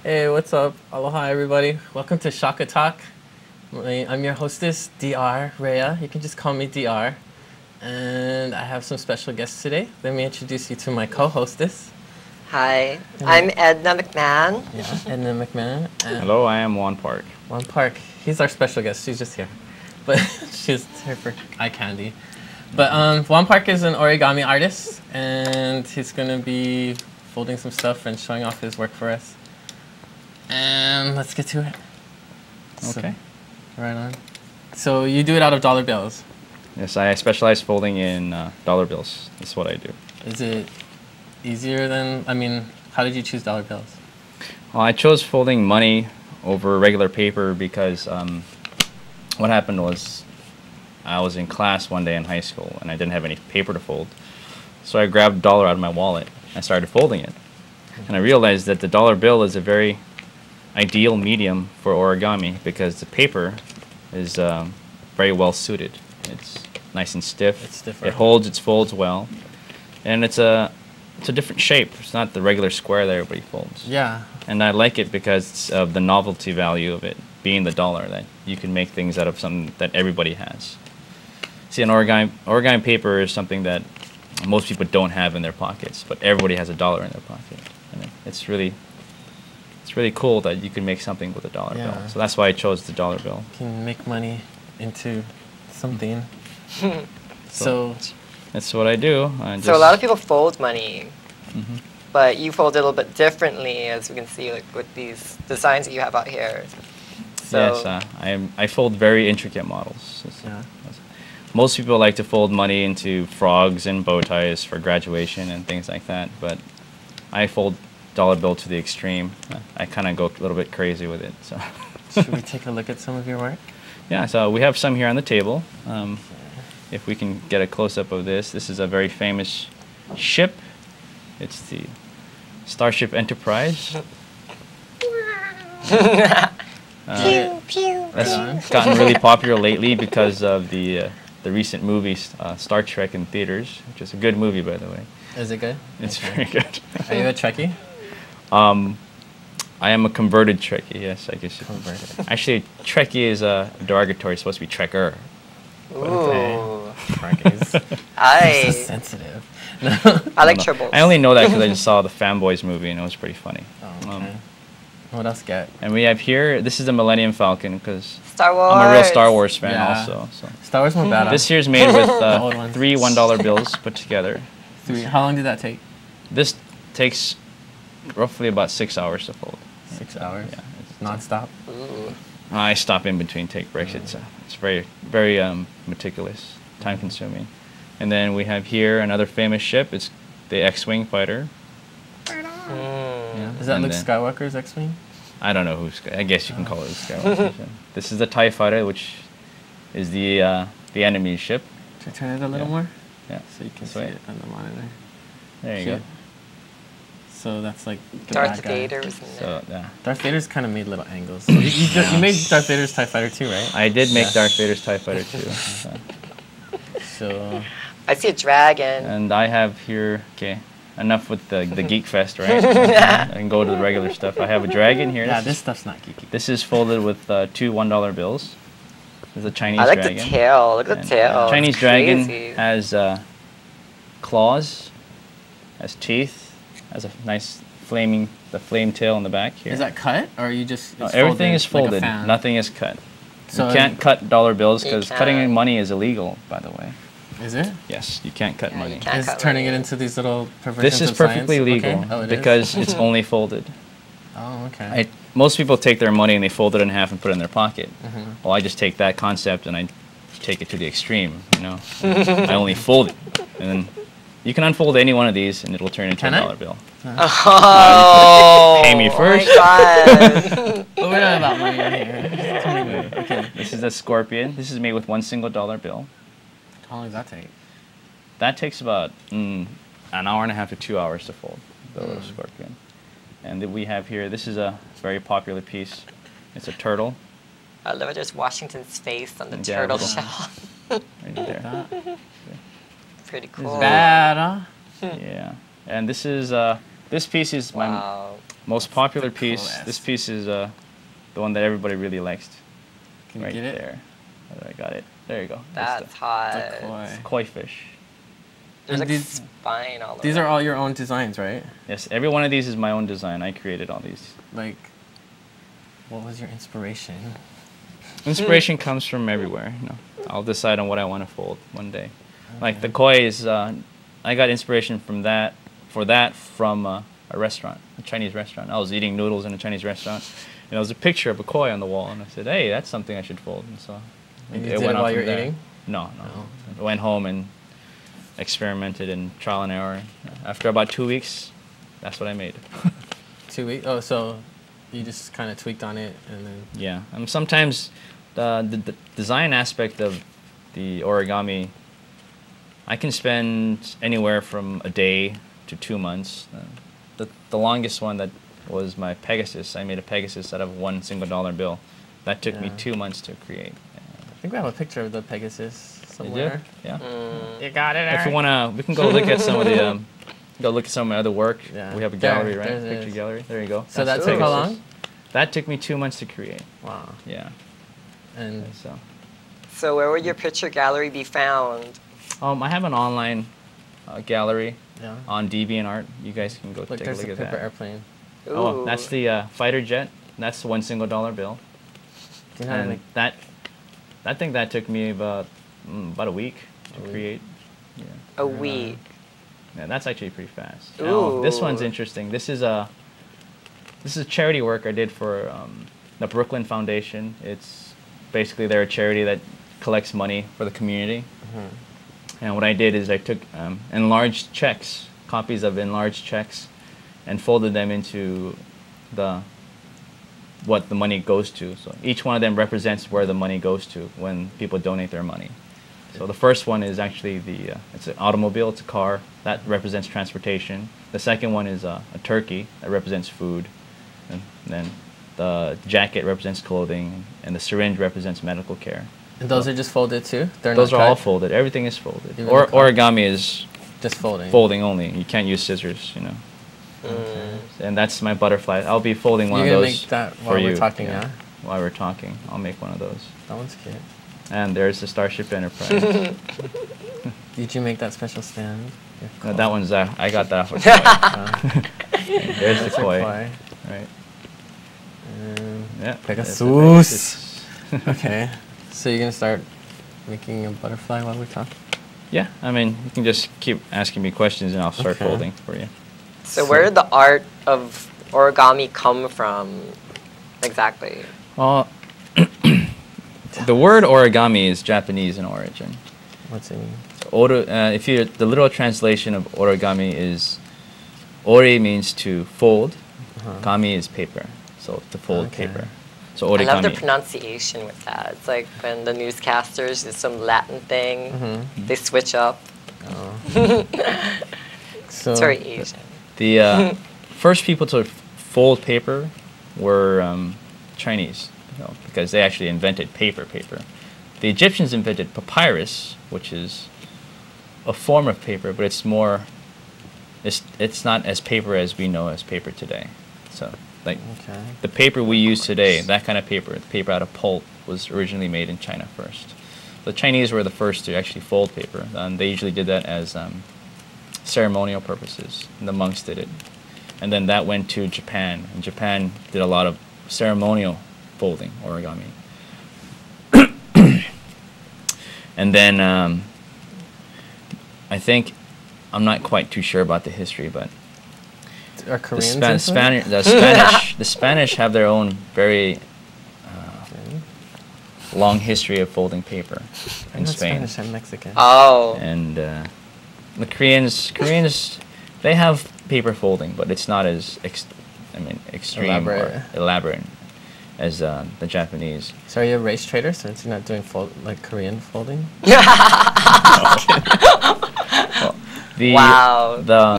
Hey, what's up? Aloha, everybody. Welcome to Shaka Talk. I'm your hostess, Diar, Rhea. You can just call me Diar. And I have some special guests today. Let me introduce you to my co-hostess. Hi, I'm Edna McMan. Yeah, Edna McMan. And Hello, I am Juan Park. Juan Park. He's our special guest. She's just here. But she's here for eye candy. But Juan Park is an origami artist. And he's going to be folding some stuff and showing off his work for us. And let's get to it. Okay. So, right on. So you do it out of dollar bills. Yes, I specialize folding in dollar bills. That's what I do. Is it easier than, how did you choose dollar bills? Well, I chose folding money over regular paper because what happened was I was in class one day in high school and I didn't have any paper to fold. So I grabbed a dollar out of my wallet and started folding it. And I realized that the dollar bill is a very ideal medium for origami because the paper is very well suited. It's nice and stiff. It's different. It holds its folds well, and it's a different shape. It's not the regular square that everybody folds. Yeah. And I like it because of the novelty value of it being the dollar, that you can make things out of something that everybody has. See, an origami paper is something that most people don't have in their pockets, but everybody has a dollar in their pocket. And it's really cool that you can make something with a dollar bill. So that's why I chose the dollar bill. You can make money into something. So that's what I do. So a lot of people fold money, but you fold it a little bit differently, as we can see, like with these designs that you have out here. So yes, I fold very intricate models. Yeah. Most people like to fold money into frogs and bow ties for graduation and things like that, but I fold dollar bill to the extreme. I kind of go a little bit crazy with it. So should we take a look at some of your work? Yeah, so we have some here on the table. If we can get a close-up of this, this is a very famous ship. It's the Starship Enterprise. Pew, pew, That's gotten really popular lately because of the recent movie Star Trek in theaters, which is a good movie, by the way. Is it good? It's very good. Are you a Trekkie? I am a converted Trekkie, yes, I guess. Converted. Actually, Trekkie is derogatory. It's supposed to be Trekker. Ooh. Trekkies. This I is sensitive. I like triples. I only know that because I just saw the Fanboys movie and it was pretty funny. Oh, okay. What else get? And we have here, this is the Millennium Falcon because Star Wars. I'm a real Star Wars fan also. So. Star Wars more badass. This here's made with old ones. 3 $1 bills put together. How long did that take? This takes roughly about 6 hours to fold. 6 hours? Yeah. Non-stop? Ooh. I stop in between take breaks. It's very, very meticulous, time-consuming. And then we have here another famous ship. It's the X-Wing fighter. Yeah. Is that And Luke then- Skywalker's X-Wing? I don't know who's. I guess you can call it the Skywalker. This is the TIE fighter, which is the enemy ship. Should I turn it a little more? Yeah. So you can This see way. it on the monitor. There you Cute. go. So that's like the Darth bad guy. Vader was in there. So yeah, Darth Vader's kind of made little angles. You made Darth Vader's TIE Fighter too, right? I did make Yeah. Darth Vader's TIE fighter too. So I see a dragon. And I have here, okay, enough with the Geek Fest, right? I can go to the regular stuff. I have a dragon here. yeah, this stuff's not geeky. This is folded with 2 $1 bills. There's a Chinese I like dragon. the tail. Look at the And, tail. Chinese It's dragon crazy. has claws, has teeth, has a nice the flame tail in the back here. Is that cut or you just? No, it's everything is like a folded. fan? Nothing is cut. So you can't cut dollar bills You because can't. cutting money is illegal, by the way. Is it? Yes, you can't cut Yeah, you money. can't. Is cut turning money. it into these little perversions This is of science? perfectly legal Okay. Oh, it is? because it's only folded. Oh, okay. Most people take their money and they fold it in half and put it in their pocket. Mhm. Well, I just take that concept and I take it to the extreme, you know. I only fold it. And then you can unfold any one of these and it'll turn into Can a I? dollar bill. Oh. Pay me first. Oh my God. But we're not about money right here. Tell me more. Okay. This is a scorpion. This is made with 1 single dollar bill. How long does that take? That takes about an hour and a half to 2 hours to fold, the little scorpion. And then we have here, this is a very popular piece. It's a turtle. I love it. There's Washington's face on the Yeah, turtle little- shell. Right there. That Pretty is cool. bad, huh? Yeah. And this is, this piece is Wow. Most popular piece. Cool-ass. This piece is the one that everybody really likes. Can you Right get it? there. I got it. There you go. That's hot. The koi. Koi fish. There's And like these- spine all over. These are all your own designs, right? Yes, every one of these is my own design. I created all these. Like, what was your inspiration? Inspiration comes from everywhere. You know, I'll decide on what I want to fold one day. Like the koi is, I got inspiration from that. From a restaurant, a Chinese restaurant. I was eating noodles in a Chinese restaurant, and there was a picture of a koi on the wall, and I said, "Hey, that's something I should fold." And so And you did it on while from you're there. eating? No. Oh. I went home and experimented in trial and error. After about 2 weeks, that's what I made. 2 weeks? Oh, so you just kind of tweaked on it and then... Yeah. Sometimes the design aspect of the origami, I can spend anywhere from a day to 2 months. The longest one that was my Pegasus. I made a Pegasus out of $1 single bill. That took me Yeah. 2 months to create. I think we have a picture of the Pegasus You somewhere. do? Yeah. You got it, If you wanna, we can go look at some of the go look at some of my other work. Yeah. We have a There, gallery, right? there it Picture is. gallery. There you go. So That's that the took how Pegasus. long? That took me 2 months to create. Wow. Yeah. And So, So where would your picture gallery be found? I have an online gallery yeah. on DeviantArt. You guys can go Look, take a there's look a at paper that. airplane. Oh, Ooh. that's the fighter jet. That's $1 single bill. Do you know how to And make... I think that took me about a week to A week. create. Yeah. A week. Yeah, that's actually pretty fast. Now, this one's Ooh. interesting. This is charity work I did for the Brooklyn Foundation. It's basically they're a charity that collects money for the community. And what I did is I took enlarged checks, copies of enlarged checks, and folded them into what the money goes to. So each one of them represents where the money goes to when people donate their money. So the first one is actually it's an automobile, it's a car, that represents transportation. The second one is a turkey, that represents food. And then the jacket represents clothing, and the syringe represents medical care. And those are just folded too? They're Those not are all cut? folded, everything is folded. Even Or the car? origami is Just folding. folding only, you can't use scissors, you know. Okay. And that's my butterfly. I'll be folding one You're of gonna those make that for while you. we're talking, yeah? While we're talking, I'll make one of those. That one's cute. And there's the Starship Enterprise. Did you make that special stand? Your No, koi. that one's I got that off of koi. There's the That's your koi. koi. Right. And Yeah. Pegasus. there's the Pegasus. okay. So you're gonna start making a butterfly while we talk? Yeah, I mean, you can just keep asking me questions and I'll start Okay. folding for you. So where did the art of origami come from exactly? Well, the word origami is Japanese in origin. What's it mean? The literal translation of origami is ori means to fold, gami is paper, so to fold Okay. paper. So I love the origami. pronunciation with that. It's like when the newscasters do some Latin thing, Mm-hmm. they switch up. Oh. So It's very Asian. The first people to fold paper were Chinese, because they actually invented paper. The Egyptians invented papyrus, which is a form of paper, but it's it's not as paper as we know as paper today. So, like Okay. the paper we use today, that kind of paper, the paper out of pulp, was originally made in China first. The Chinese were the first to actually fold paper, and they usually did that as ceremonial purposes. And the monks did it, and then that went to Japan, and Japan did a lot of ceremonial folding origami. And then I think, I'm not quite too sure about the history, but Are the, Koreans Span- into Spani- it? the Spanish the Spanish have their own very Okay. long history of folding paper I'm in not Spain. Spanish, I'm Mexican. Oh. And the Koreans, they have paper folding, but it's not as extreme Elaborate. or elaborate as the Japanese. So are you a race trader since you're not doing Korean folding? The Wow. the